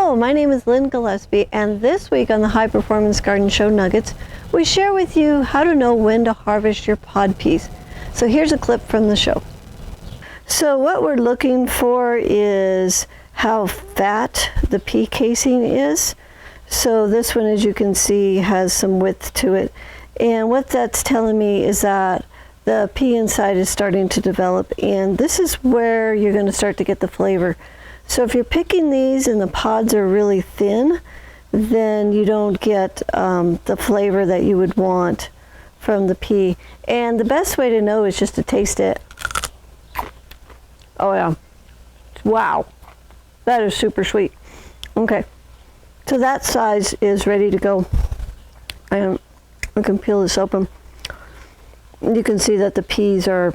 Hello, my name is Lynn Gillespie, and this week on the High Performance Garden Show Nuggets, we share with you how to know when to harvest your pod peas. So here's a clip from the show. So what we're looking for is how fat the pea casing is. So this one, as you can see, has some width to it. And what that's telling me is that the pea inside is starting to develop, and this is where you're going to start to get the flavor. So if you're picking these and the pods are really thin, then you don't get the flavor that you would want from the pea. And the best way to know is just to taste it. Oh yeah, wow, that is super sweet. Okay, so that size is ready to go. I can peel this open. You can see that the peas are,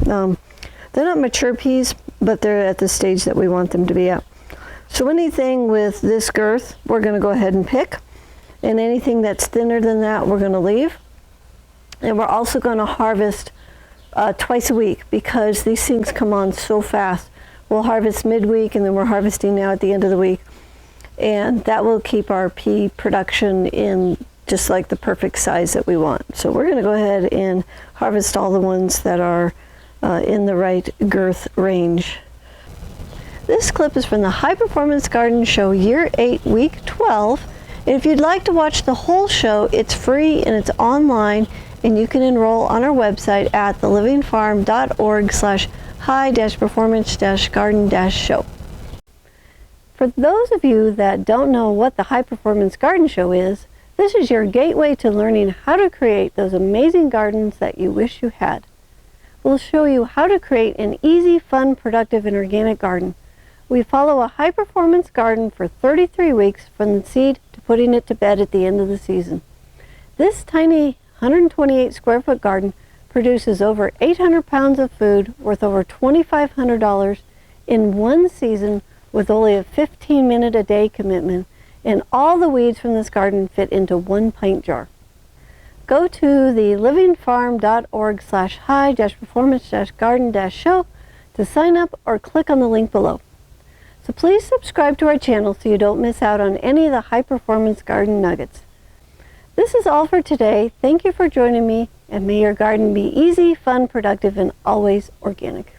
they're not mature peas, but they're at the stage that we want them to be at. So anything with this girth, we're going to go ahead and pick. And anything that's thinner than that, we're going to leave. And we're also going to harvest twice a week because these things come on so fast. We'll harvest midweek, and then we're harvesting now at the end of the week. And that will keep our pea production in just like the perfect size that we want. So we're going to go ahead and harvest all the ones that are in the right girth range. This clip is from the High Performance Garden Show Year 8, Week 12. And if you'd like to watch the whole show, it's free and it's online, and you can enroll on our website at thelivingfarm.org/high-performance-garden-show. For those of you that don't know what the High Performance Garden Show is, this is your gateway to learning how to create those amazing gardens that you wish you had. We'll show you how to create an easy, fun, productive, and organic garden. We follow a high-performance garden for 33 weeks from the seed to putting it to bed at the end of the season. This tiny 128 square foot garden produces over 800 pounds of food worth over $2,500 in one season with only a 15-minute a day commitment, and all the weeds from this garden fit into one pint jar. Go to thelivingfarm.org/high-performance-garden-show to sign up or click on the link below. So please subscribe to our channel so you don't miss out on any of the High Performance Garden Nuggets. This is all for today. Thank you for joining me, and may your garden be easy, fun, productive, and always organic.